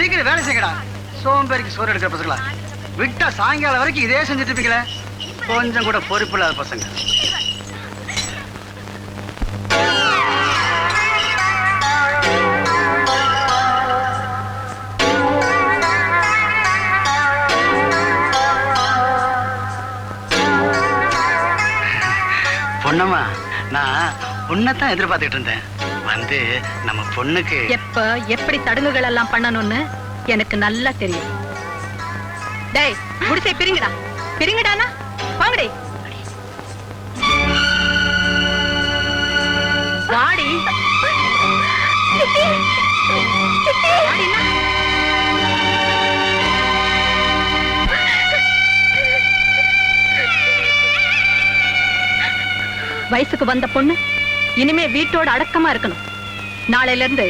சீக்கிரம் வேலை செய்யடா. சோம்பேறிக்கு சோறு எடுக்கிற பசங்களா விட்டா சாயங்காலம் வரைக்கும் இதே செஞ்சுட்டு இருப்பீங்களே. கொஞ்சம் கூட பொறுப்பு இல்லாத பசங்க. பொண்ணம்மா, நான் பொண்ணத்தான் எதிர்பார்த்துட்டு இருந்தேன். வந்து நம்ம பொண்ணுக்கு எப்ப எப்படி தடுங்குகள் எல்லாம் பண்ணணும்னு எனக்கு நல்லா தெரியும். டேய் குடிசை பிரிங்கடா, பிரிங்கடானா வாங்கடே. வாடி வயசுக்கு வந்த பொண்ணு இனிமே வீட்டோட அடக்கமா இருக்கணும். நாளையில இருந்து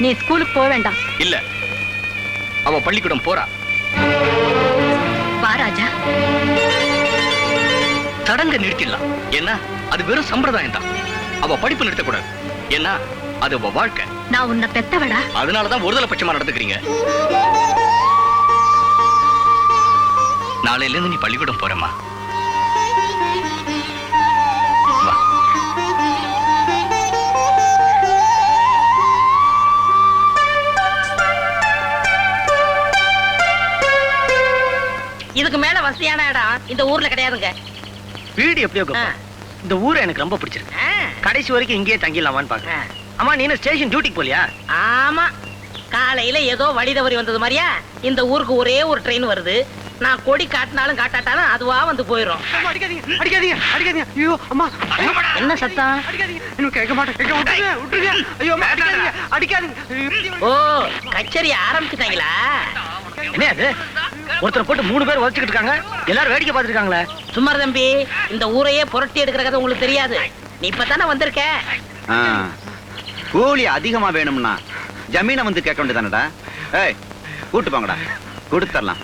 நீ ஸ்கூலுக்கு போக வேண்டாம். இல்ல, அவ பள்ளிக்கூடம் போறா. வா ராஜா. சடங்க நிறுத்திடலாம். ஏன்னா அது வெறும் சம்பிரதாயம் தான். அவ படிப்பு நிறுத்தக்கூடாது. ஏன்னா அது அவ வாழ்க்கை. நான் உன்னை பெத்தவடா. அதனாலதான் ஒருதலை பட்சமா நடந்துக்கிறீங்க. நாளையில இருந்து நீ பள்ளிக்கூடம் போறமா. இதுக்கு மேல வசதியான இடம் இந்த ஊர்ல கிடையாதுங்க. வீடு எப்படியோ இந்த ஊரை எனக்கு ரொம்ப பிடிச்சிருக்கு. கடைசி வரைக்கும் இங்கேயே தங்கிடலாமான்னு பாக்குறேன். அம்மா, நீ ஸ்டேஷன் டியூட்டிக்கு போலியா? ஆமா, காலையில ஏதோ வழி தவறி வந்தது மாதிரியா இந்த ஊருக்கு ஒரே ஒரு ட்ரெயின் வருது. நான் கொடி காட்டினாலும் காட்டாட்டாலும் அதுவா வந்து போயிடும். அடிக்காதீங்க அடிக்காதீங்க அடிக்காதீங்க. ஐயோ அம்மா, என்ன சத்தம்? இன்னும் கேட்க மாட்டேன். விட்டுருங்க. ஐயோ அம்மா, அடிக்காதீங்க அடிக்காதீங்க. ஓ, கச்சேரி ஆரம்பிச்சுட்டாங்களா? என்ன அது? ஒருத்தரை போட்டு 3 பேர் வச்சுக்கிட்டு இருக்காங்க. எல்லாரும் வேடிக்கை பார்த்துட்டு இருக்காங்களே. சும்மா தம்பி, இந்த ஊரையே புரட்டி எடுக்கிற கதை உங்களுக்கு தெரியாது. நீ இப்பதானே வந்திருக்க. கூலி அதிகமா வேணும்னா ஜமீனை வந்து கேட்க வேண்டியதானடா. ஏய், கூட்டு போங்கடா, கொடுத்துடலாம்.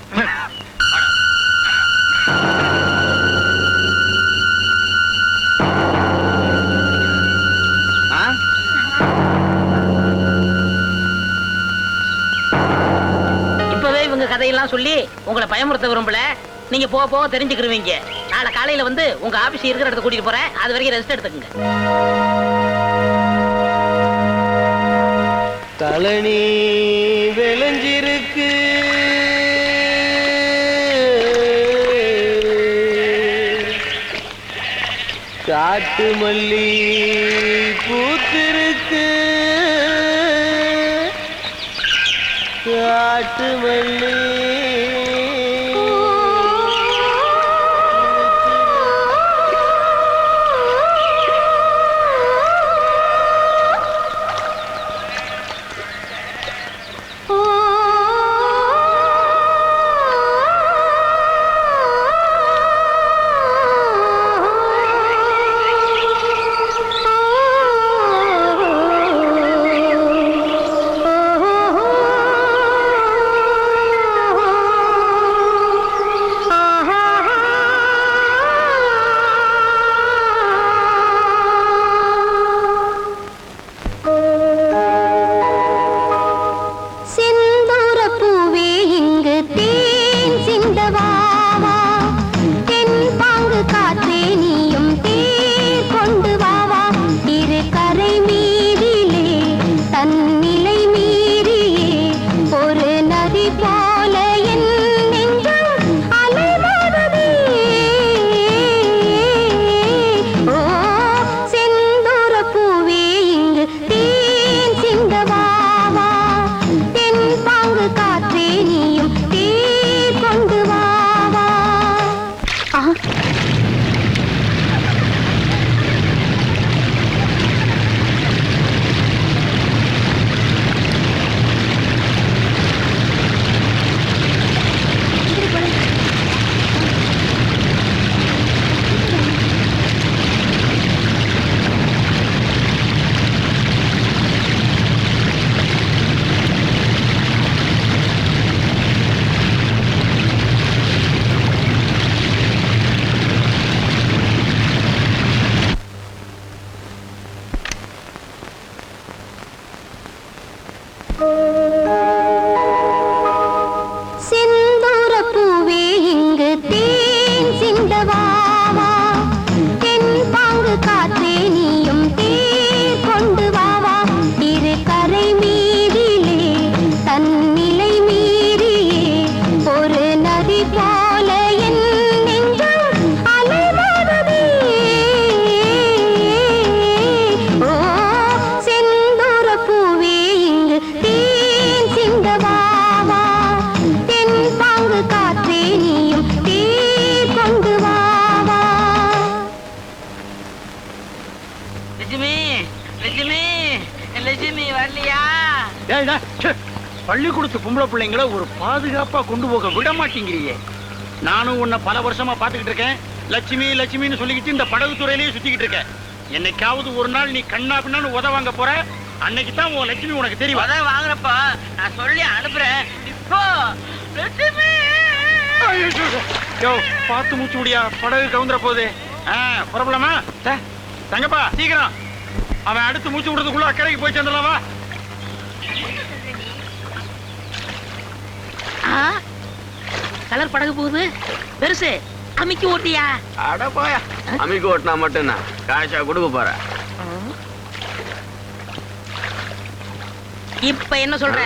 இப்பவே இவங்க கதையெல்லாம் சொல்லி உங்களை பயமுறுத்த விரும்பல. நீங்க போக போக தெரிஞ்சுக்கிருவீங்க. நாளை காலையில வந்து உங்க ஆபீஸ் இருக்கிற இடத்த கூட்டிட்டு போறேன். அது வரைக்கும் ரெஸ்ட் எடுத்துக்கங்க. தலனி விளைஞ்சிருக்கு, காட்டு மல்லி பூத்திருக்கு, காட்டு மல்லி லட்சுமி வரலையா? பள்ளிக்கூடத்து பொம்பளை பிள்ளைங்களை ஒரு பாதுகாப்பா கொண்டு போக விட மாட்டேங்கிறியே. நானும் உன்னை பல வருஷமா பாத்துக்கிட்டு இருக்கேன். லட்சுமி லட்சுமின்னு சொல்லிக்கிட்டு இந்த படகு துறையிலேயே சுத்திக்கிட்டு இருக்கேன். என்னைக்காவது ஒரு நாள் நீ கண்ணா பின்னான்னு உத வாங்க போற, அன்னைக்கு தான் உன் லட்சுமி உனக்கு தெரியும். அதான் வாங்குறப்ப நான் சொல்லி அனுப்புறேன். இப்போ லட்சுமி பார்த்து மூச்சு முடியா, படகு கவுந்துற போகுது. புறப்படலாமா? தங்கப்பா சீக்கிரம், அவன் அடுத்து மூச்சு விடுறதுக்குள்ள அக்கறைக்கு போய் சேர்ந்துடலாமா? கலர் படகு போகுது. பெருசு அமிக்கி ஓட்டியா? அட போயா, அமிக்கு ஓட்டினா மட்டும் என்ன காசா கொடுக்க போற? இப்ப என்ன சொல்ற?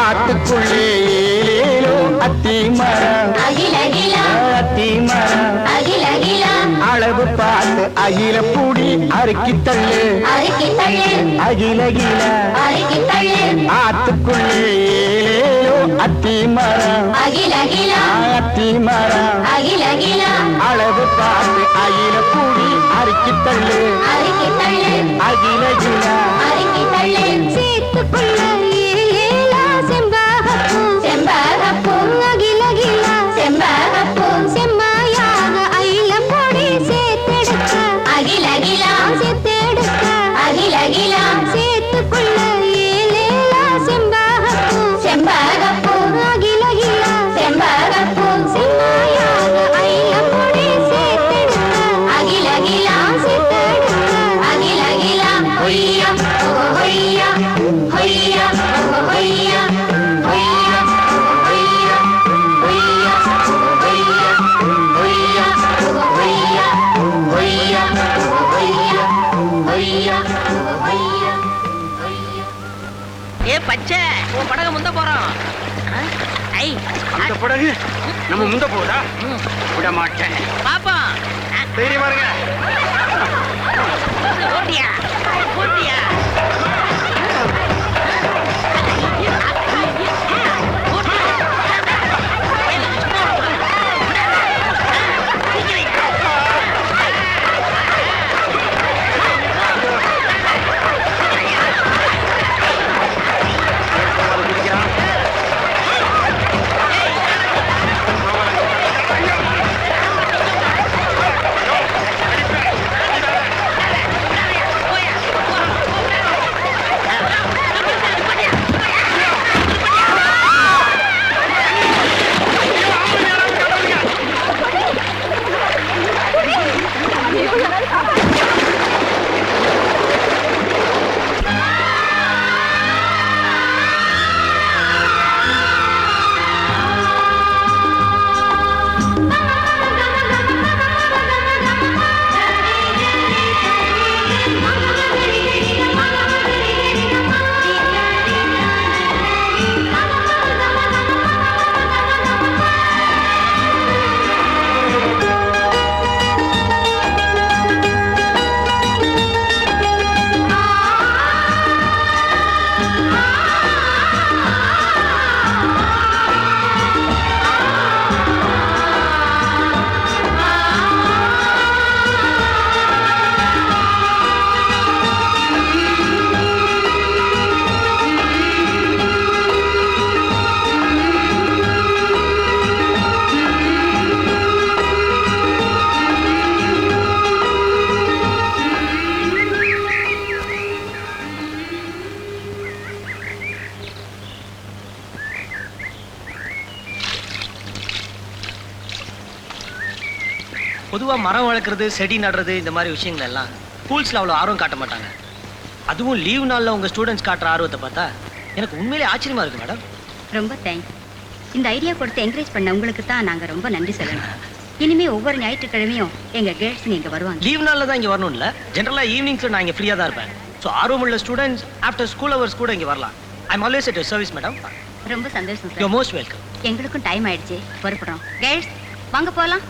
ஆத்துக்குள்ளே ஏலேலோ அத்தி மரம், அத்தி மரம், அளவு பார்த்து அகில பூடி அறுக்கி தள்ளு, அகில கில. ஆத்துக்குள்ளே ஏலேலோ அத்தி மரம், அத்தி மரம், அளவு பார்த்து அகில பூடி அறுக்கி தள்ளு, அகில கில. ஏ பச்சை, உன் படகு முந்த போறோம். அந்த படகு நம்ம முந்த போதா? விட மாட்டேன். பாப்போம். தைரியமா இருங்க. ஓட்டியா ஓட்டியா? பொதுவா மரம் வளர்க்குறது, செடி நடுறது, இந்த மாதிரி விஷயங்கள் எல்லாம் ஸ்கூல்ஸ்ல அவ்வளோ ஆர்வம் காட்ட மாட்டாங்க. அதுவும் லீவ் நாள்ல உங்க ஸ்டூடெண்ட்ஸ் காட்டுற ஆர்வத்தை பார்த்தா எனக்கு உண்மையிலே ஆச்சரியமா இருக்கு மேடம். ரொம்ப தேங்க்ஸ். இந்த ஐடியா கொடுத்து என்கரேஜ் பண்ண உங்களுக்கு தான் நாங்க ரொம்ப நன்றி சொல்லணும். இனிமே ஒவ்வொரு ஞாயிற்றுக்கிழமையும் எங்க கேர்ள்ஸ் இங்க வருவாங்க. லீவ் நாள்ல தான் இங்க வரணும் இல்ல, ஜெனரலா ஈவினிங்ஸ்ல நான் இங்க ஃப்ரீயா தான் இருப்பேன். ஸோ ஆர்வமுள்ள ஸ்டூடெண்ட்ஸ் ஆஃப்டர் ஸ்கூல் ஹவர்ஸ் கூட இங்க வரலாம். I am always at your service madam. ரொம்ப சந்தோஷம் யூ சார். Most welcome. எங்களுக்கும் டைம் ஆயிடுச்சு, புறப்படுறோம். கேர்ள்ஸ் வாங்க போலாம்.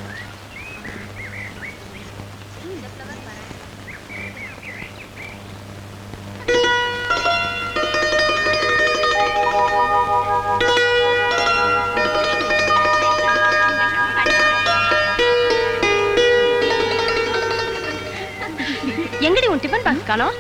எங்கடி உன் டிஃபன் பாக்ஸ் காணோம்?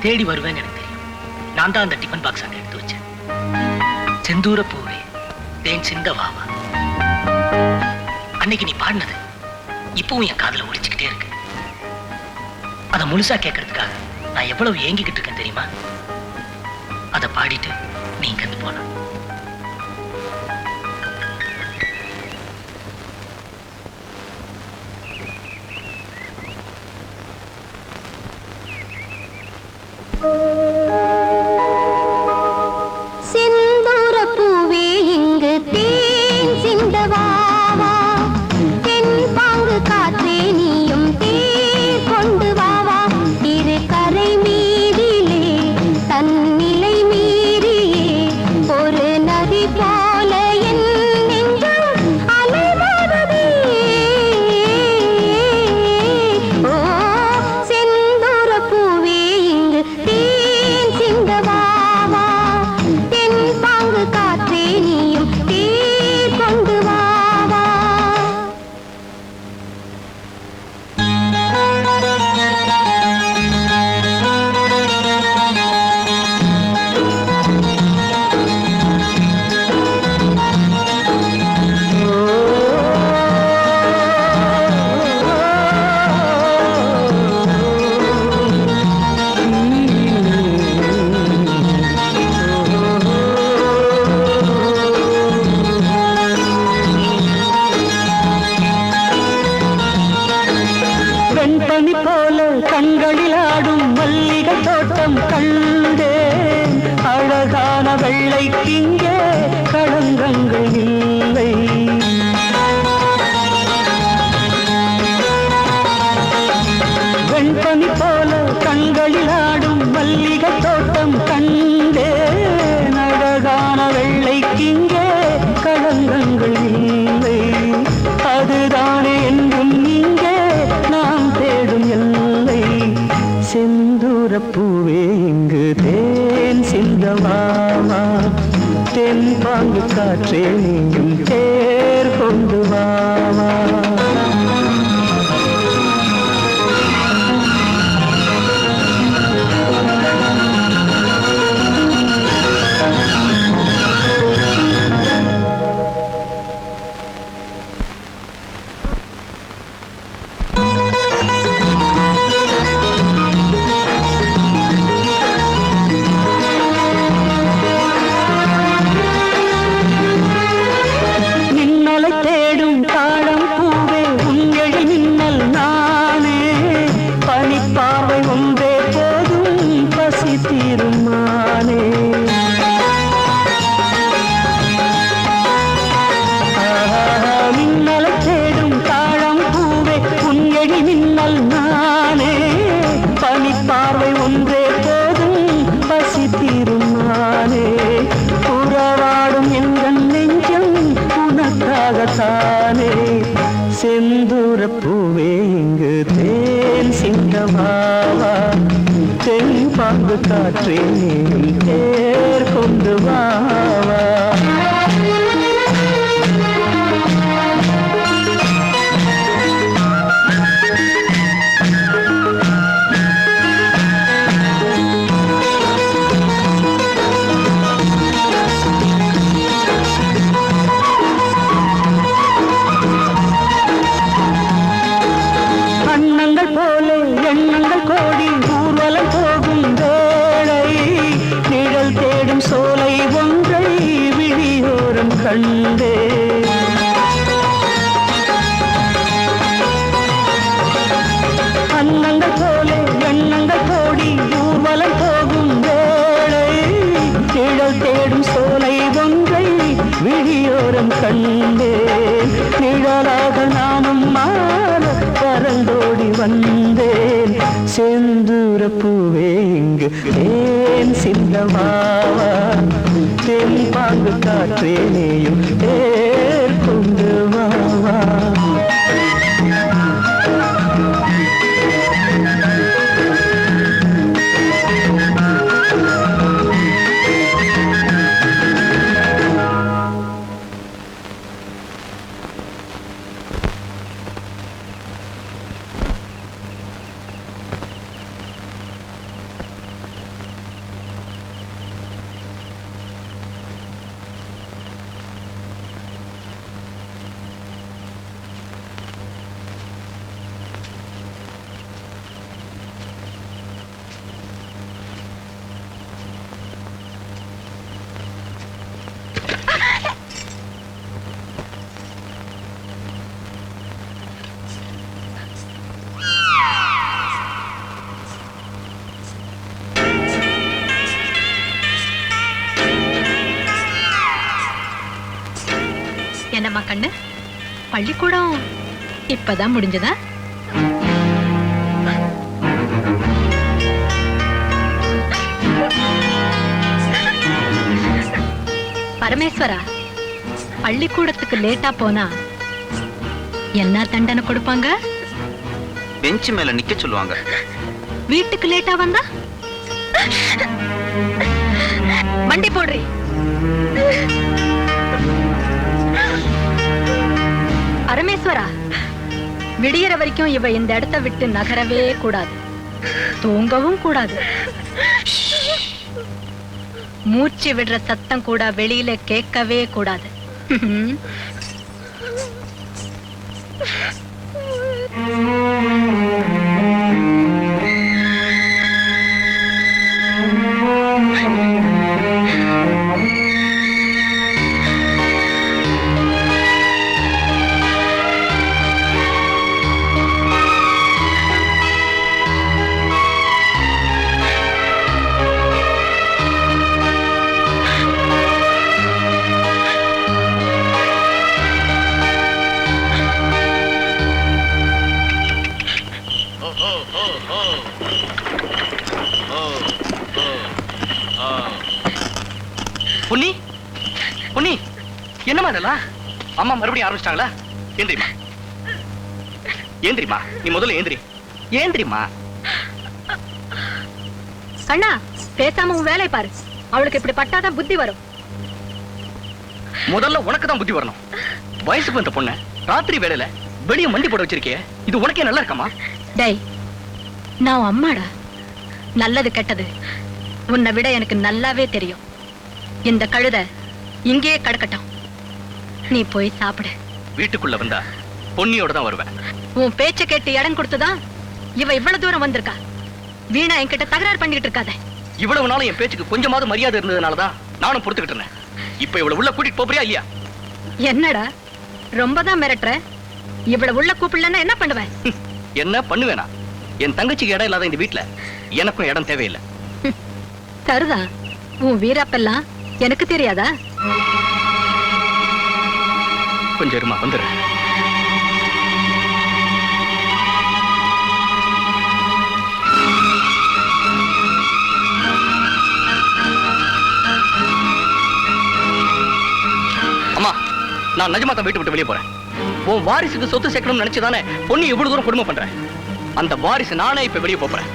தேடி வருவேன்னு எனக்கு தெரியும். நான் தான் அந்த டிஃபன் பாக்ஸ் அங்க எடுத்து வச்சேன். செந்தூர பூவே தேன் சிந்த வாவா. அன்னைக்கு நீ பாடினது இப்பவும் என் காதுல ஒலிச்சுக்கிட்டே இருக்கு. அதை முழுசா கேட்கறதுக்காக நான் எவ்வளவு ஏங்கிக்கிட்டு இருக்கேன் தெரியுமா? அதை பாடிட்டு நீ இங்கிருந்து போன. செந்தூர பூவே இங்கு தேன் சிந்தவாவா, தென் பாங்கு காற்றே நீயும் தேர் கொண்டு வாவா. இரு கரை மீதிலே தன்னிலை மீறியே ஒரு நதி போல என் நெஞ்சம் அலைவாடுதே. ஓ செந்தூர பூவே இங்கு தேன் சிந்தவாவா, தென் பாங்கு காற்றே நீயும் தேர் கொண்டு வாவா. வெண்பனி போல கண்களில் ஆடும் மல்லிகை தோட்டம் கண்டேன். அழகான வெள்ளைக்கிங்கே களங்கங்கள் இல்லை. வெண்பனி போல கண்களில் ஆடும் மல்லிகை தோட்டம் கண்டேன். அழகான வெள்ளைக்கிங்கே களங்கங்கள் இல்லை. அதுதானே என்றும் இங்கே நாம் தேடும் எல்லை. செந்தூர பூவே இங்கு தேன் சிந்தவாவா, தென் பாங்கு காற்றே நீயும் தேர் கொண்டு வாவா. மின்னலை தேடும் தாழம் பூவே உங்கள் மின்னல் நானே. பனிப்பாவை ஒன்றே போதும் பசி தீருமானே. மின்னலை தேடும் தாழம் பூவே உங்கள் மின்னல் நானே. பனிப்பாவை ஒன்றே போதும் பசி தீருமானே. உறவாடும் எங்கள் நெஞ்சம் உனக்காகத்தானே. செந்தூர பூவே இங்கு தேன் சிந்தவாவா, தென் பாங்கு காற்றே நீ தேர் கொண்டு வாவா. அண்ணங்கள் போல எண்ணங்கள் கோடி ஊர்வலம் போகும் வேளை. நிழல் தேடும் சோலை ஒன்றை விழியோரம் கண்டே. அண்ணங்கள் போல எண்ணங்கள் கோடி ஊர்வலம் போகும் வேளை. நிழல் தேடும் சோலை ஒன்றை விழியோரம் கண்டே. வந்தேன் நிழலாக நானும் மாற பறந்தோடி வந்தேன் செந்தூர பூவே இங்கு ஏன் சிந்தமாவா தென் பாங்கு காற்றே நீயும் தேர் கொண்டு வாவா என்னம்மா கண்ணு, பள்ளிக்கூடம் இப்பதான் முடிஞ்சதா? பரமேஸ்வரா, பள்ளிக்கூடத்துக்கு லேட்டா போனா என்ன தண்டனை கொடுப்பாங்க? பெஞ்ச் மேல நிக்க சொல்லுவாங்க. வீட்டுக்கு லேட்டா வந்தா வண்டி போடுறி. பரமேஸ்வரா, விடியற வரைக்கும் இவ இந்த இடத்தை விட்டு நகரவே கூடாது, தூங்கவும் கூடாது. மூச்சு விடுற சத்தம் கூட வெளியில கேட்கவே கூடாது. பொன்னி, பொன்னி, என்னமா இதெல்லாம்? அம்மா மறுபடியும் ஆரம்பிச்சிட்டாங்களா? ஏந்திரிமா, ஏந்திரிமா, நீ முதல்ல ஏந்திரி, ஏந்திரிமா. கண்ணா, பேசாம உன் வேலை பாரு. அவளுக்கு இப்படி பட்டாதான் புத்தி வரும். முதல்ல உனக்கு தான் புத்தி வரணும். வயசுக்கு வந்த பொண்ண ராத்திரி வேலையில வெளிய மண்டி போட வச்சிருக்கே, இது உனக்கே நல்லா இருக்காமா? டேய், நான் அம்மாடா. நல்லது கெட்டது உன்னை விட எனக்கு நல்லாவே தெரியும். இந்த கழுதை இங்கேயே கடக்கட்டும், நீ போய் சாப்பிடு. வீட்டுக்குள்ள வந்தா பொன்னியோட தான் வருவேன். உன் பேச்ச கேட்டு இடம் கொடுத்துதான் இவ இவ்வளவு தூரம் வந்திருக்கா. வீணா என்கிட்ட தகராறு பண்ணிட்டு இருக்காத. இவ்வளவு நாளும் என் பேச்சுக்கு கொஞ்சமாவது மரியாதை இருந்ததுனாலதான் நானும் பொறுத்துக்கிட்டு இருந்தேன். இப்ப இவ்வளவு உள்ள கூட்டிட்டு போறியா இல்லையா? என்னடா ரொம்பதான் மிரட்டுற? இவ்வளவு உள்ள கூப்பிடலன்னா என்ன பண்ணுவேன்? என்ன பண்ணுவேனா? என் தங்கச்சிக்கு இடம் இல்லாத இந்த வீட்டுல எனக்கும் இடம் தேவையில்லை. சரிதான், உன் வீராப்பெல்லாம் எனக்கு தெரியாதா? கொஞ்சம் இருமா, வந்துடுறேன். அம்மா, நான் நிஜமா தான் வீட்டு விட்டு வெளியே போறேன். உன் வாரிசுக்கு சொத்து சேர்க்கணும்னு நினைச்சுதானே பொண்ணு இவ்வளவு தூரம் கொடுமை பண்றேன். அந்த வாரிசு நானே இப்ப வெளியே போறேன்.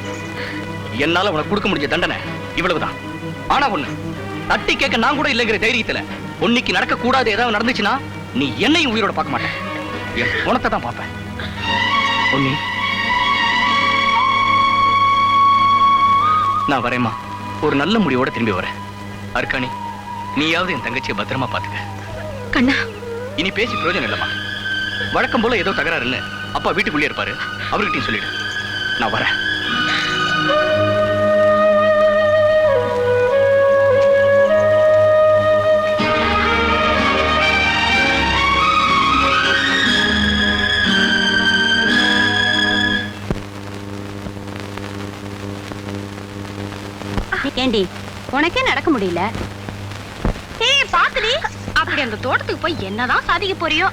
என்னால உனக்கு கொடுக்க முடிஞ்ச தண்டனை இவ்வளவுதான். ஆனா ஒண்ணு, தட்டி கேட்க நான் கூட இல்லைங்கிற தைரியத்துல பொன்னிக்கு நடக்க கூடாது ஏதாவது நடந்துச்சுன்னா நீ என்னையும் உயிரோட பார்க்க மாட்டேன், என் குணத்தை தான் பார்ப்பேன். பொன்னி, நான் வரேம்மா. ஒரு நல்ல முடிவோட திரும்பி வரேன். அர்க்காணி, நீயாவது என் தங்கச்சியை பத்திரமா பாத்துக்க. கண்ணா, இனி பேசி பிரயோஜனம் இல்லம்மா. வழக்கம் போல ஏதோ தகராறுன்னு அப்பா வீட்டுக்குள்ளே இருப்பாரு, அவர்கிட்டையும் சொல்லிடு. நான் வரேன். ஏண்டி, உனக்கே நடக்க முடியல? ஏய் பாத்துடி, அப்படி அந்த தோட்டத்துக்கு போய் என்னதான் சாதிக்க போறியோ?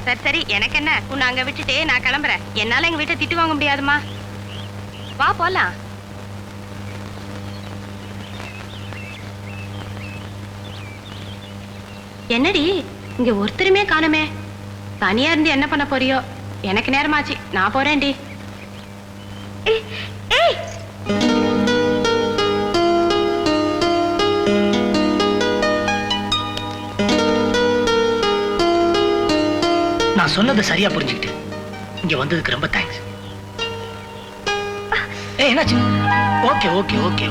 சரி சரி, எனக்கு என்ன, உன்னை அங்க விட்டுட்டு நான் கிளம்புறேன். என்னால எங்க வீட்டை திட்டு வாங்க முடியாதுமா. வா போலாம். என்னடி இங்க ஒருத்தருமே காணுமே? தனியா இருந்து என்ன பண்ண போறியோ? எனக்கு நேரமாச்சு, நான் போறேன்டி. ஏய் ஏய், நான் சொன்னதை சரியா புரிஞ்சுக்கிட்டு இங்க வந்ததுக்கு ரொம்ப தேங்க்ஸ். என்னாச்சு? Okay okay okay.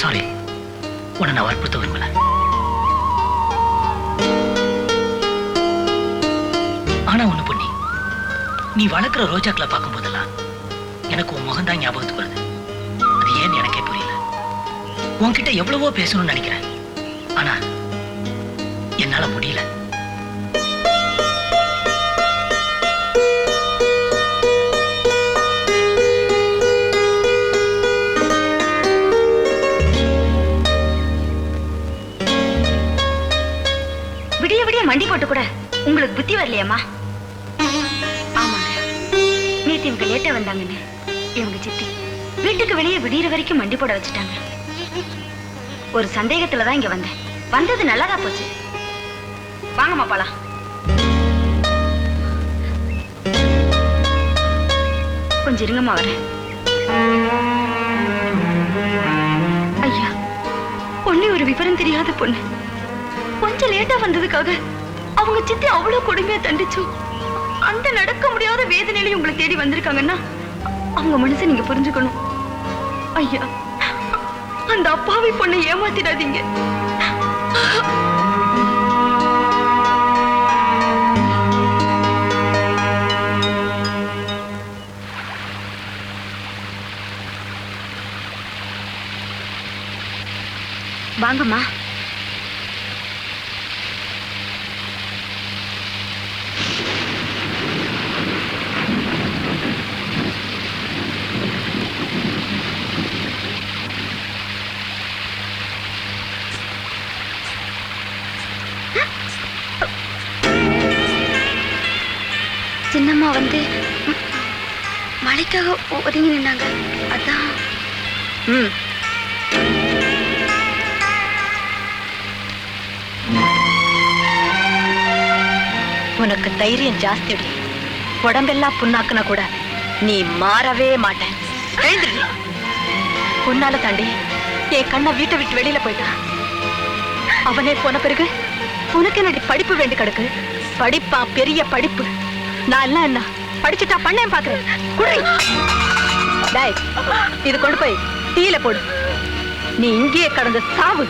சாரி, உன்னை நான் வற்புறுத்த விரும்பல. ஆனா ஒண்ணு பொண்ணி, நீ வளர்க்குற ரோஜாக்களை பார்க்கும் போதெல்லாம் எனக்கு உன் முகம்தான் ஞாபகத்துக்கு வருது. அது ஏன்னு எனக்கே புரியல. உன்கிட்ட எவ்வளவோ பேசணும்னு நினைக்கிறேன், ஆனா என்னால முடியல. விடிய விடிய மண்டி போட்டு கூட உங்களுக்கு புத்தி வரலையாமா? ஆமாங்க, நேத்து இவங்க லேட்டா வந்தாங்கன்னு இவங்க சித்தி வீட்டுக்கு வெளியே விடியற வரைக்கும் மண்டி போட வச்சுட்டாங்க. ஒரு சந்தேகத்துலதான் இங்க வந்தேன். வந்தது நல்லதா போச்சு. வாங்கம்மா போலாம். கொஞ்சம் இருங்கம்மா, வரேன். ஐயா, பொண்ணு ஒரு விவரம் தெரியாத பொண்ணு. கொஞ்சம் லேட்டா வந்ததுக்காக அவங்க சித்தி அவ்வளவு கொடுமையா தண்டிச்சோம். அந்த நடக்க முடியாத வேதனையில உங்களை தேடி வந்திருக்காங்கன்னா அவங்க மனசை நீங்க புரிஞ்சுக்கணும். ஐயா, அந்த அப்பாவி பொண்ணை ஏமாத்திடாதீங்க. வாங்கம்மா. சின்னம்மா வந்து மழைக்காக ஒதுங்கி நின்னாங்க, அதான். உனக்கு தைரியம் ஜாஸ்திடி. உடம்பெல்லாம் புண்ணாக்குனா கூட நீ மாறவே மாட்டேன். உன்னால தாண்டி என் கண்ணை வீட்டை விட்டு வெளியில போயிட்டான். அவனே போன பிறகு உனக்கு என்னடி படிப்பு வேண்டி கிடக்கு? படிப்பா பெரிய படிப்பு. நான் எல்லாம் என்ன படிச்சுட்டா பண்ணேன் பாக்குறேன். இது கொண்டு போய் தீயில போடு. நீ இங்கேயே கடந்து சாவு.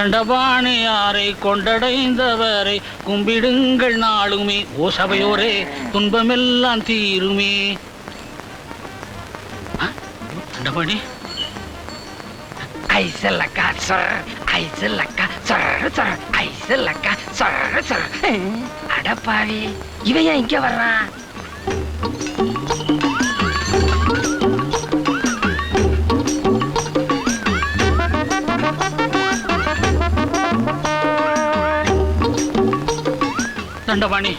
தண்டபாணியாரை கொண்டடைந்தவரை கும்பிடுங்கள் நாளுமே ஓ சபையோரே துன்பமெல்லாம் தீருமே. தண்டபாணி ஐசலக்கா சொர் ஐசலக்கா சொர் சொர் ஐசலக்கா சொர் சொர். அடப்பாவி, இவன் ஏன் இங்க வர்றான்? தண்டபாணி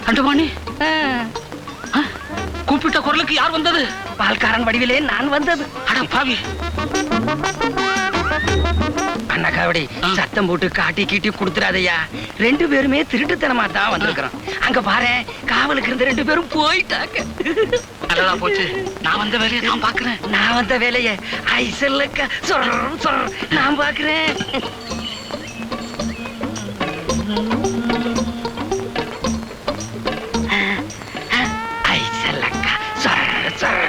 தண்டபாணி கூப்பிட்ட குரலுக்கு யார் வந்தது? பால்காரன் வடிவிலே நான் வந்தது. அட பாவி, அண்ணகாவடி சத்தம் போட்டு காட்டி கீட்டி கொடுத்துறாதையா. 2 பேருமே திருட்டுத்தனமா தான் வந்திருக்கிறோம். அங்க பாரு, காவலுக்கு இருந்த 2 பேரும் போயிட்டாங்க. அடடா போச்சு. நான் வந்த வேலையை நான் பாக்குறேன். நான் வந்த வேலையை ஐசல்லக்கா சொர் சொர் நான் பாக்குறேன். ஐசல்லக்கா சொர் சொர்.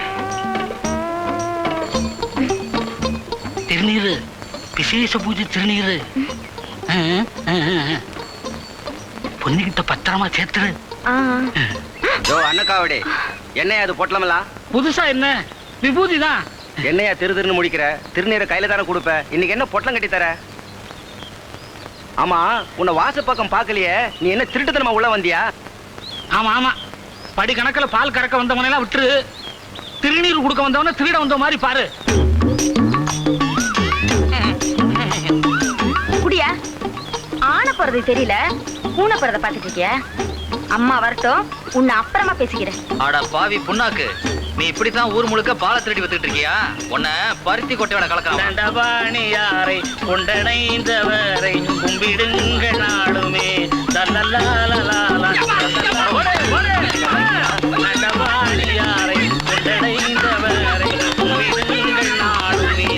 திருநீரு, விசேஷ பூஜை திருநீரு. பொண்ணுகிட்ட பத்திரமா சேர்த்துரு. அண்ணக்காவடி, என்னையா அது பொட்டலமெல்லாம்? புதுசா என்ன விபூதி தான். என்னையா திருன்னு முடிக்கிற? திருநீரை கையில தானே கொடுப்ப, இன்னைக்கு என்ன பொட்டலம் கட்டி தர? ஆமா, உன்னை வாச பக்கம் பாக்கலையே, நீ என்ன திருட்டுத்தனமா உள்ள வந்தியா? ஆமா ஆமா, படி கணக்கில் பால் கறக்க வந்தவனை எல்லாம் விட்டுரு. திருநீர் கொடுக்க வந்தவன திருட வந்த மாதிரி பாரு. குடியா ஆன போறது தெரியல, பூனை போறத பாத்துட்டு இருக்கிய. அம்மா வரட்டும், உன்னை அப்புறமா பேசிக்கிறேன். அட பாவி புண்ணாக்கு, நீ இப்படித்தான் ஊர் முழுக்க பாலை திருடி வித்துட்டு இருக்கியா? உன்னை பருத்தி கொட்டையோட கலக்கலாம். தண்டபாணியாரை கொண்டடைந்தவரை கும்பிடுங்க நாளுமே. தண்டபாணியாரை கொண்டடைந்தவரை கும்பிடுங்க நாளுமே.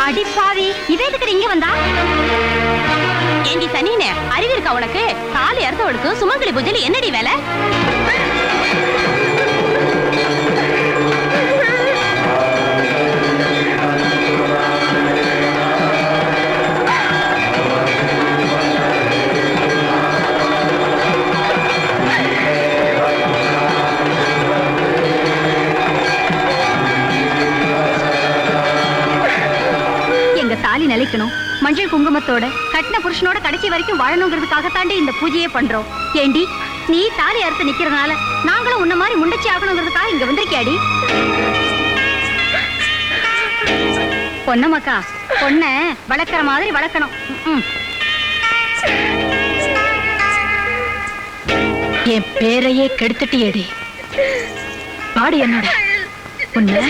அடிப்பாவி, இதே எதுக்கு இங்க வந்தா? ஏண்டி சனினே, அறிவு இருக்கா உனக்கு? காலி அறுத்தவளுக்கு சுமங்கலி பூஜையில என்னடி வேலை? தாலி நிலைக்கணும், மஞ்சள் குங்குமத்தோட கட்டின புருஷனோட கடைசி வரைக்கும் வாழணுங்கிறதுக்காக தாண்டி இந்த பூஜையே பண்றோம். ஏண்டி, நீ தாலி அறுத்து நிக்கிறதுனால நாங்களும் உன்ன மாதிரி முண்டச்சி ஆகணுங்கிறதுக்காக இங்க வந்திருக்கியாடி? பொன்னமக்கா, பொண்ண வளர்க்கிற மாதிரி வளர்க்கணும். என் பேரையே கெடுத்துட்டியேடி. பாடி என்னோட உன்ன